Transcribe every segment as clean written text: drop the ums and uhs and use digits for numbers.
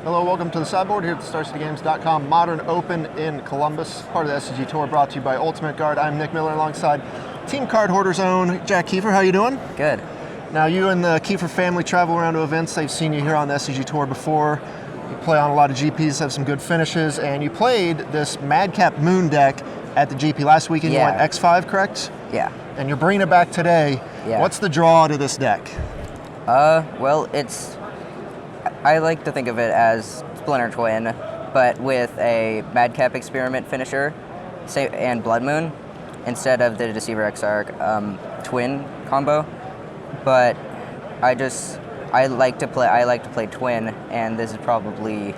Hello, welcome to the Sideboard here at the StarCityGames.com Modern Open in Columbus, part of the SCG Tour, brought to you by Ultimate Guard. I'm Nick Miller alongside Team Card Hoarder's own Jack Kiefer. How you doing? Good. Now, you and the Kiefer family travel around to events. They've seen you here on the SCG Tour before. You play on a lot of GPs, have some good finishes, and you played this Madcap Moon deck at the GP last weekend. Yeah. You went X5, correct? Yeah. And you're bringing it back today. Yeah. What's the draw to this deck? Well, I like to think of it as Splinter Twin, but with a Madcap Experiment finisher and Blood Moon instead of the Deceiver Exarch Twin combo. But I like to play Twin, and this is probably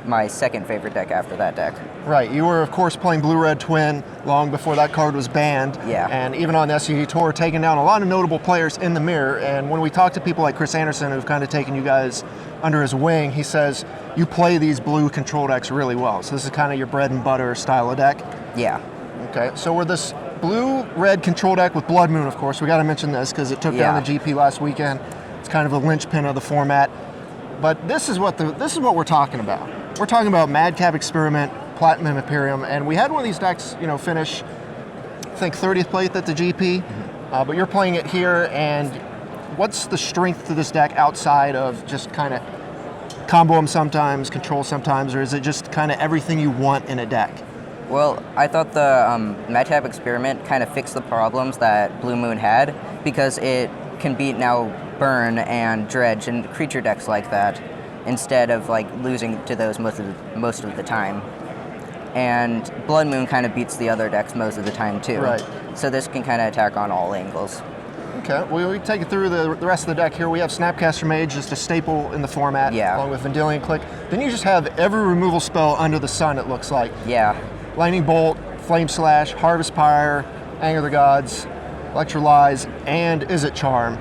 my second favorite deck after that deck. Right, you were of course playing Blue-Red Twin long before that card was banned. Yeah. And even on the SCG Tour, taking down a lot of notable players in the mirror. And when we talk to people like Chris Anderson, who've kind of taken you guys under his wing, he says you play these blue control decks really well. So this is kind of your bread and butter style of deck. Yeah. Okay, so we're this blue-red control deck with Blood Moon, of course. We got to mention this because it took down the GP last weekend. It's kind of a linchpin of the format. But this is what we're talking about. We're talking about Madcap Experiment, Platinum Imperium, and we had one of these decks, finish, I think 30th place at the GP, but you're playing it here, and what's the strength to this deck outside of just kind of combo them sometimes, control sometimes, or is it just kind of everything you want in a deck? Well, I thought the Madcap Experiment kind of fixed the problems that Blue Moon had, because it can beat now Burn and Dredge and creature decks like that, instead of losing to those most of the time. And Blood Moon kind of beats the other decks most of the time too. Right. So this can kind of attack on all angles. Okay, well, we take it through the rest of the deck here. We have Snapcaster Mage, just a staple in the format, along with Vendilion Click. Then you just have every removal spell under the sun, it looks like. Yeah. Lightning Bolt, Flame Slash, Harvest Pyre, Anger of the Gods, Electrolyze, and Izzet Charm.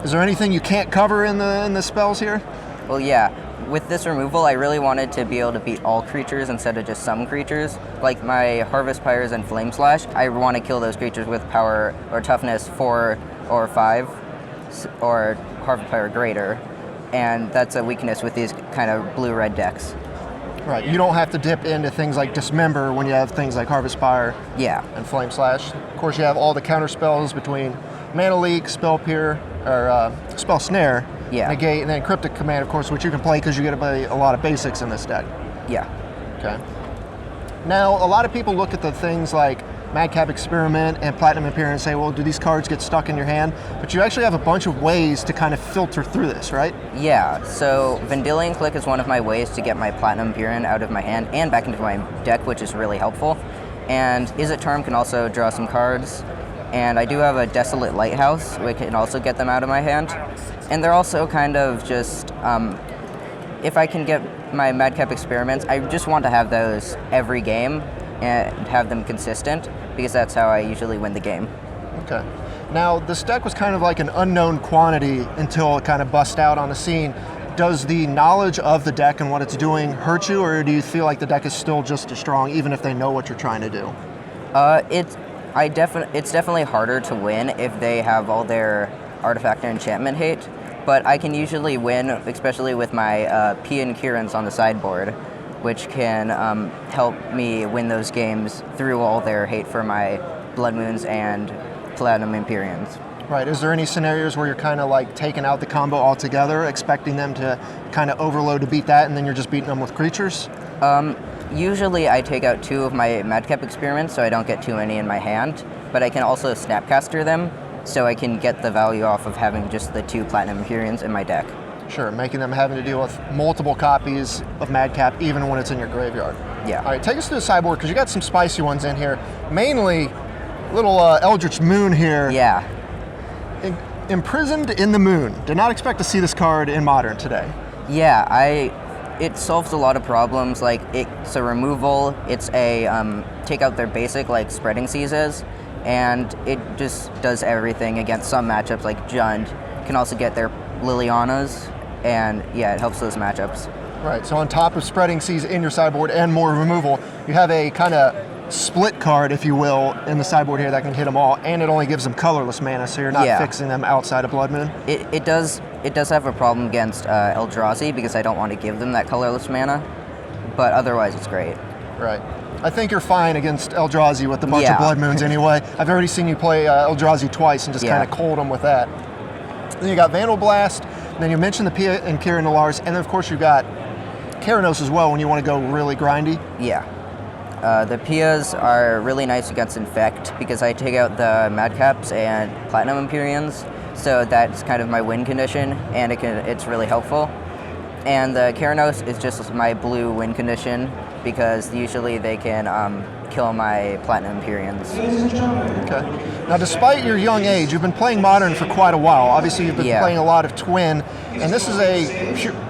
Is there anything you can't cover in the spells here? Well, yeah. With this removal, I really wanted to be able to beat all creatures instead of just some creatures. Like my Harvest Pyres and Flame Slash, I want to kill those creatures with power or toughness 4 or 5, or Harvest Pyre greater. And that's a weakness with these kind of blue-red decks. Right, you don't have to dip into things like Dismember when you have things like Harvest Pyre and Flame Slash. Of course, you have all the counter spells between Mana Leak, Spell Peer, or Spell Snare, Negate, and then Cryptic Command, of course, which you can play because you get to play a lot of basics in this deck. Yeah. Okay. Now, a lot of people look at the things like Madcap Experiment and Platinum Imperium and say, well, do these cards get stuck in your hand? But you actually have a bunch of ways to kind of filter through this, right? Yeah, so Vendilion Click is one of my ways to get my Platinum Imperium out of my hand and back into my deck, which is really helpful. And Izzet Charm can also draw some cards. And I do have a Desolate Lighthouse, which can also get them out of my hand. And they're also kind of just, if I can get my Madcap Experiments, I just want to have those every game and have them consistent, because that's how I usually win the game. Okay. Now, this deck was kind of like an unknown quantity until it kind of bust out on the scene. Does the knowledge of the deck and what it's doing hurt you, or do you feel like the deck is still just as strong, even if they know what you're trying to do? It's definitely harder to win if they have all their artifact or enchantment hate, but I can usually win, especially with my P and Kieran's on the sideboard, which can help me win those games through all their hate for my Blood Moons and Platinum Imperiums. Right, is there any scenarios where you're kind of like taking out the combo altogether, expecting them to kind of overload to beat that, and then you're just beating them with creatures? Usually I take out 2 of my Madcap Experiments so I don't get too many in my hand, but I can also Snapcaster them so I can get the value off of having just the 2 Platinum Imperiums in my deck. Sure, making them having to deal with multiple copies of Madcap even when it's in your graveyard. Yeah. All right, take us to the sideboard because you got some spicy ones in here. Mainly little Eldritch Moon here. Yeah. Imprisoned in the Moon. Did not expect to see this card in Modern today. Yeah, it solves a lot of problems. Like, it's a removal, it's a take out their basic like Spreading Seas, and it just does everything against some matchups like Jund. Can also get their Lilianas, and yeah, it helps those matchups. Right, so on top of Spreading Seas in your sideboard and more removal, you have a kind of split card, if you will, in the sideboard here that can hit them all, and it only gives them colorless mana, so you're not fixing them outside of Blood Moon. It does have a problem against Eldrazi because I don't want to give them that colorless mana, but otherwise it's great. Right. I think you're fine against Eldrazi with a bunch of Blood Moons anyway. I've already seen you play Eldrazi twice and just kind of cold them with that. Then you got Vandal Blast, then you mentioned the Pia and Kieran Nalaris, and then of course you've got Keranos as well when you want to go really grindy. Yeah. The Pias are really nice against Infect because I take out the Madcaps and Platinum Empyreans, so that's kind of my win condition, and it's really helpful. And the Keranos is just my blue win condition because usually they can kill my Platinum Empyreans. Okay. Now, despite your young age, you've been playing Modern for quite a while. Obviously, you've been playing a lot of Twin, and this is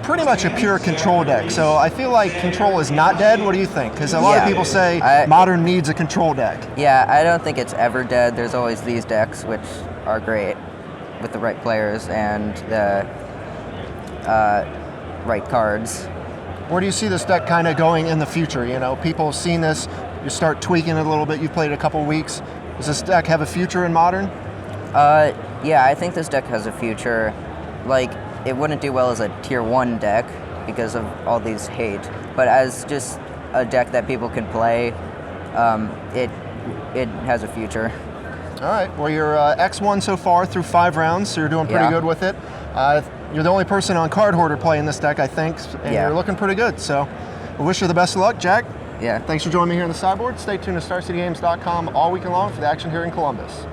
pretty much a pure control deck. So I feel like control is not dead. What do you think? Because a lot of people say Modern needs a control deck. Yeah, I don't think it's ever dead. There's always these decks, which are great with the right players and the right cards. Where do you see this deck kind of going in the future? You know, people have seen this, you start tweaking it a little bit, you've played it a couple weeks. Does this deck have a future in Modern? Yeah, I think this deck has a future. Like, it wouldn't do well as a tier 1 deck because of all these hate, but as just a deck that people can play, it has a future. All right, well, you're X1 so far through 5 rounds, so you're doing pretty good with it. You're the only person on Card Hoarder playing this deck, I think, and you're looking pretty good. So we wish you the best of luck, Jack. Yeah. Thanks for joining me here in the Sideboard. Stay tuned to StarCityGames.com all weekend long for the action here in Columbus.